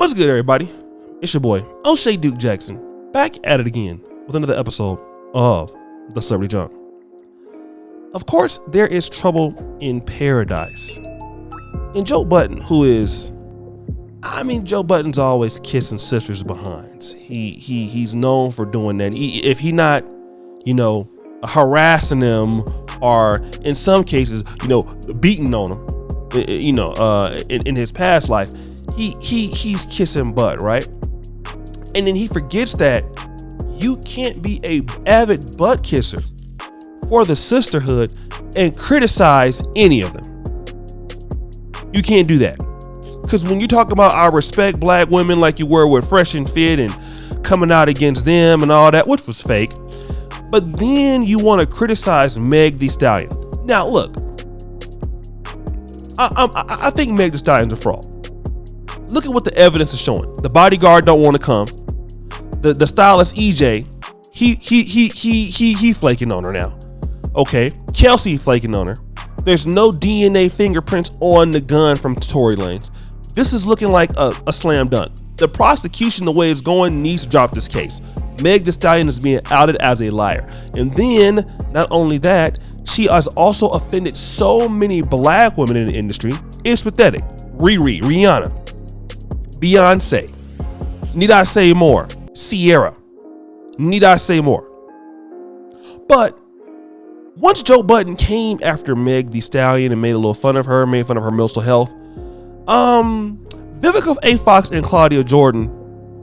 What's good, everybody? It's your boy, O'Shea Duke Jackson, back at it again with another episode of The Celebrity Junk. Of course, there is trouble in paradise. And Joe Budden, Joe Budden's always kissing sisters behinds. He's known for doing that. If he not, harassing them, or in some cases, beating on them, in his past life, he's kissing butt, right? And then he forgets that you can't be a avid butt kisser for the sisterhood and criticize any of them. You can't do that. Because when you talk about I respect black women like you were with Fresh and Fit and coming out against them and all that, which was fake, but then you want to criticize Meg The Stallion. Now, look, I think Meg The Stallion's a fraud. Look at what the evidence is showing. The bodyguard don't want to come. The stylist EJ, he flaking on her now. Okay, Kelsey flaking on her. There's no DNA fingerprints on the gun from Tory Lanez. This is looking like a slam dunk. The prosecution, the way it's going, needs to drop this case. Meg The Stallion is being outed as a liar. And then, not only that, she has also offended so many black women in the industry. It's pathetic. Riri, Rihanna, Beyonce. Need I say more? Sierra. Need I say more? But once Joe Budden came after Meg The Stallion and made a little fun of her, made fun of her mental health, Vivica A. Fox and Claudia Jordan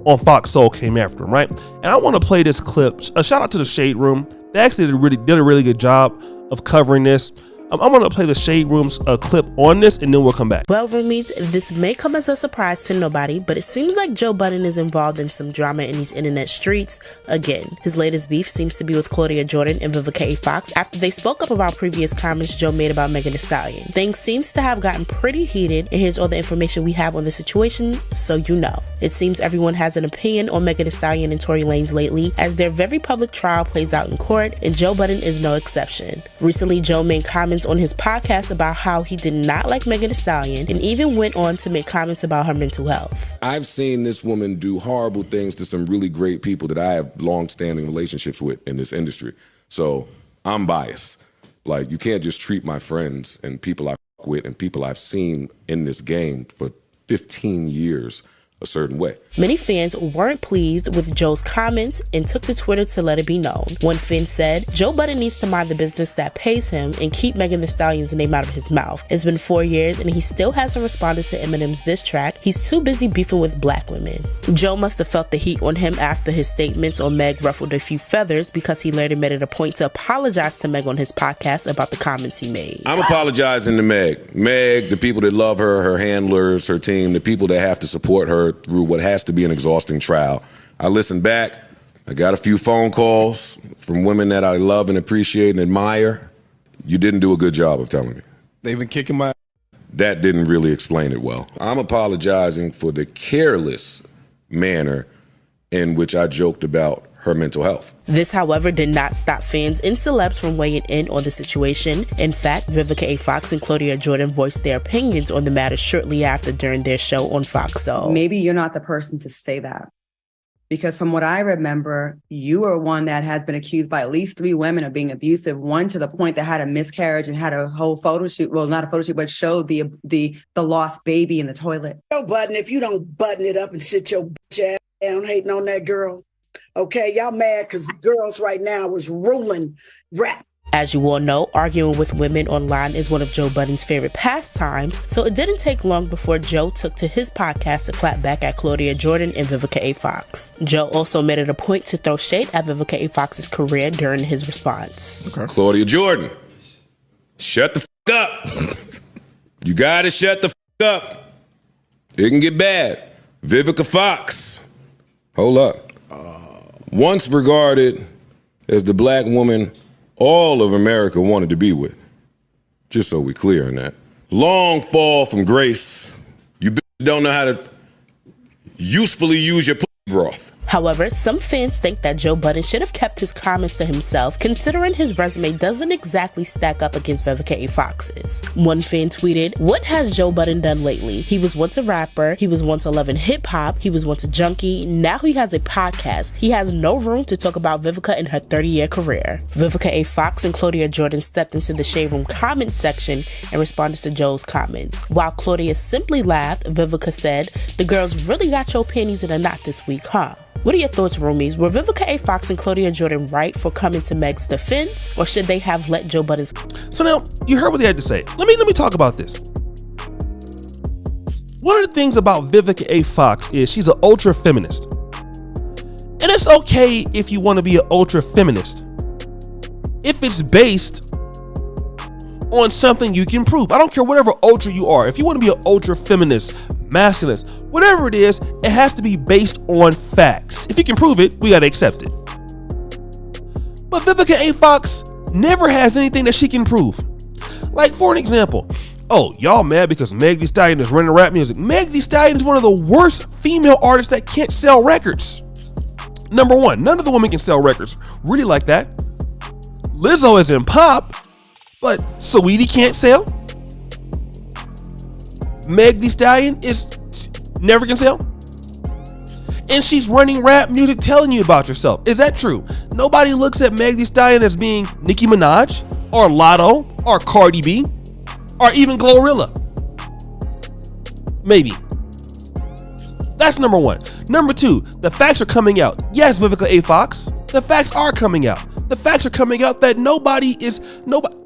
on Fox Soul came after him, right? And I want to play this clip. A shout out to the Shade Room. They actually did a really good job of covering this. I'm going to play the Shade Room's clip on this, and then we'll come back. Well, Roomies, this may come as a surprise to nobody, but it seems like Joe Budden is involved in some drama in these internet streets again. His latest beef seems to be with Claudia Jordan and Vivica A. Fox after they spoke up about previous comments Joe made about Meg The Stallion. Things seems to have gotten pretty heated, and here's all the information we have on the situation, so you know. It seems everyone has an opinion on Meg The Stallion and Tory Lanez lately, as their very public trial plays out in court, and Joe Budden is no exception. Recently, Joe made comments on his podcast about how he did not like Meg The Stallion and even went on to make comments about her mental health. I've seen this woman do horrible things to some really great people that I have long-standing relationships with in this industry. So I'm biased. Like, you can't just treat my friends and people I fuck with and people I've seen in this game for 15 years a certain way. Many fans weren't pleased with Joe's comments and took to Twitter to let it be known. One fan said, Joe Budden needs to mind the business that pays him and keep Megan Thee Stallion's name out of his mouth. It's been 4 years and he still hasn't responded to Eminem's diss track. He's too busy beefing with black women. Joe must have felt the heat on him after his statements on Meg ruffled a few feathers, because he later made it a point to apologize to Meg on his podcast about the comments he made. I'm apologizing to Meg. Meg, the people that love her, her handlers, her team, the people that have to support her through what has to be an exhausting trial. I listened back. I got a few phone calls from women that I love and appreciate and admire. You didn't do a good job of telling me. They've been kicking my... That didn't really explain it well. I'm apologizing for the careless manner in which I joked about her mental health. This, however, did not stop fans and celebs from weighing in on the situation. In fact, Vivica A. Fox and Claudia Jordan voiced their opinions on the matter shortly after during their show on Fox Soul. Maybe you're not the person to say that. Because from what I remember, you are one that has been accused by at least 3 women of being abusive. One to the point that had a miscarriage and had a whole photo shoot. Well, not a photo shoot, but showed the lost baby in the toilet. Joe Budden, if you don't button it up and sit your bitch ass down hating on that girl. Okay, y'all mad because the girls right now is ruling rap. As you all know, arguing with women online is one of Joe Budden's favorite pastimes, so it didn't take long before Joe took to his podcast to clap back at Claudia Jordan and Vivica A. Fox. Joe also made it a point to throw shade at Vivica A. Fox's career during his response. Okay. Claudia Jordan, shut the up. You gotta shut the up. It can get bad. Vivica Fox, hold up. Once regarded as the black woman all of America wanted to be with. Just so we clear on that. Long fall from grace. You don't know how to usefully use your broth. However, some fans think that Joe Budden should have kept his comments to himself, considering his resume doesn't exactly stack up against Vivica A. Fox's. One fan tweeted, "What has Joe Budden done lately? He was once a rapper, he was once loving hip-hop, he was once a junkie, now he has a podcast. He has no room to talk about Vivica in her 30-year career." Vivica A. Fox and Claudia Jordan stepped into the Shade Room comments section and responded to Joe's comments. While Claudia simply laughed, Vivica said, "The girls really got your panties in a knot this week, huh?" What are your thoughts, roomies? Were Vivica A. Fox and Claudia Jordan right for coming to Meg's defense, or should they have let Joe Budden's... So now, you heard what they had to say. Let me talk about this. One of the things about Vivica A. Fox is she's an ultra feminist. And it's okay if you want to be an ultra feminist, if it's based on something you can prove. I don't care whatever ultra you are. If you want to be an ultra feminist, masculine, whatever it is, it has to be based on facts. If you can prove it, we got to accept it. But Vivica A. Fox never has anything that she can prove. Like, for an example, oh, y'all mad because Meg The Stallion is running rap music. Meg The Stallion is one of the worst female artists that can't sell records. Number one, none of the women can sell records really like that. Lizzo is in pop, but Saweetie can't sell. Meg The Stallion never can sell. And she's running rap music telling you about yourself. Is that true? Nobody looks at Meg The Stallion as being Nicki Minaj or Lotto or Cardi B or even Glorilla. Maybe. That's number one. Number two, the facts are coming out. Yes, Vivica A. Fox, the facts are coming out. The facts are coming out that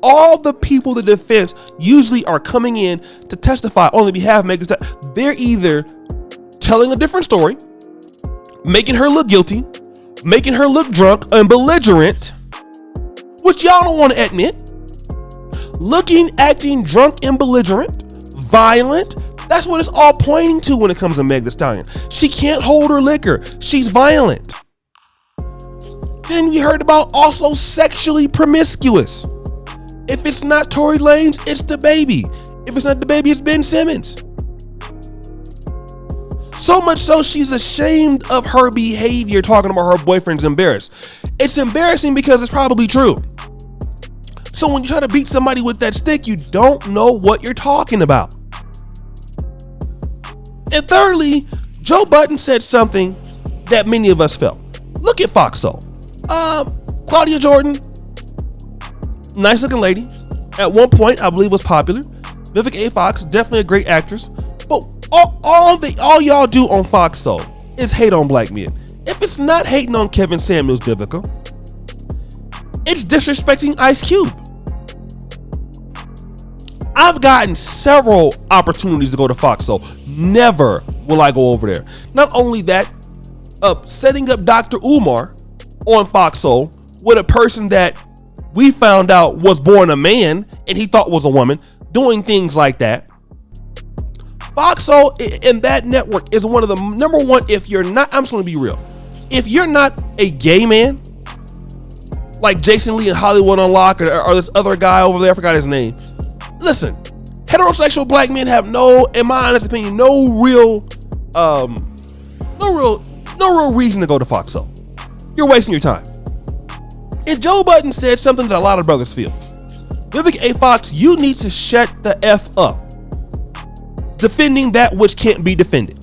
all the people in the defense usually are coming in to testify on behalf of Meg The Stallion. They're either telling a different story, making her look guilty, making her look drunk and belligerent, which y'all don't want to admit. Acting drunk and belligerent, violent. That's what it's all pointing to when it comes to Meg The Stallion. She can't hold her liquor. She's violent. Then we heard about also sexually promiscuous. If it's not Tory Lanez, it's the baby. If it's not the baby, it's Ben Simmons. So much so she's ashamed of her behavior, talking about her boyfriend's embarrassed. It's embarrassing because it's probably true. So when you try to beat somebody with that stick, you don't know what you're talking about. And thirdly, Joe Budden said something that many of us felt. Look at Fox Soul. Claudia Jordan, nice looking lady. At one point, I believe was popular. Vivica A. Fox, definitely a great actress. But all y'all do on Fox Soul is hate on black men. If it's not hating on Kevin Samuels, Vivica, it's disrespecting Ice Cube. I've gotten several opportunities to go to Fox Soul. Never will I go over there. Not only that, setting up Dr. Umar on Fox Soul with a person that we found out was born a man and he thought was a woman, doing things like that. Fox Soul and that network is one of the number one. If you're not, I'm just going to be real. If you're not a gay man, like Jason Lee in Hollywood Unlocked or this other guy over there, I forgot his name. Listen, heterosexual black men have in my honest opinion, no real reason to go to Fox Soul. You're wasting your time. And Joe Budden said something that a lot of brothers feel. Vivica A. Fox, you need to shut the F up. Defending that which can't be defended.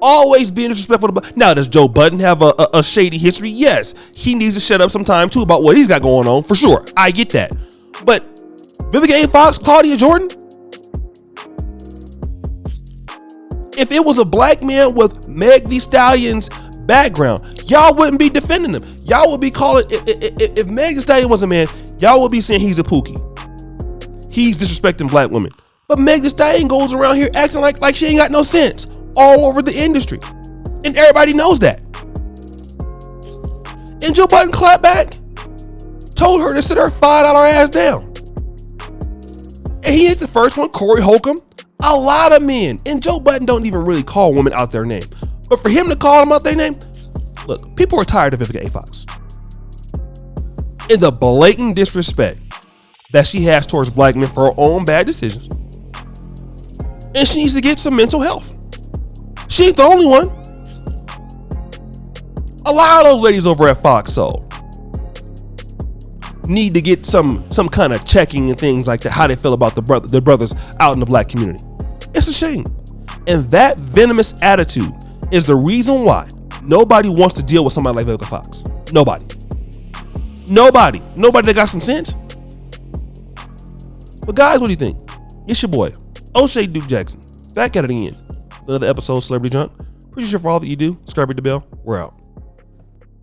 Always being disrespectful. Now, does Joe Budden have a shady history? Yes. He needs to shut up sometime too about what he's got going on, for sure. I get that. But Vivica A. Fox, Claudia Jordan, if it was a black man with Meg The Stallion's background, y'all wouldn't be defending him. Y'all would be calling, if Meg The Stallion was a man, y'all would be saying he's a pookie. He's disrespecting black women. But Meg The Stallion goes around here acting like she ain't got no sense all over the industry. And everybody knows that. And Joe Budden clapped back, told her to sit her $5 ass down. And he hit the first one, Corey Holcomb, a lot of men. And Joe Budden don't even really call women out their name. But for him to call them out their name, look, people are tired of Vivica A. Fox. And the blatant disrespect that she has towards black men for her own bad decisions. And she needs to get some mental health. She ain't the only one. A lot of those ladies over at Fox Soul need to get some kind of checking and things like that, how they feel about the brothers out in the black community. It's a shame. And that venomous attitude is the reason why nobody wants to deal with somebody like Vivica Fox. Nobody that got some sense. But guys, what do you think? It's your boy O'Shea Duke Jackson, back at it again. Another episode of Celebrity Junk. Appreciate you for all that you do. Subscribe, hit the bell. We're out.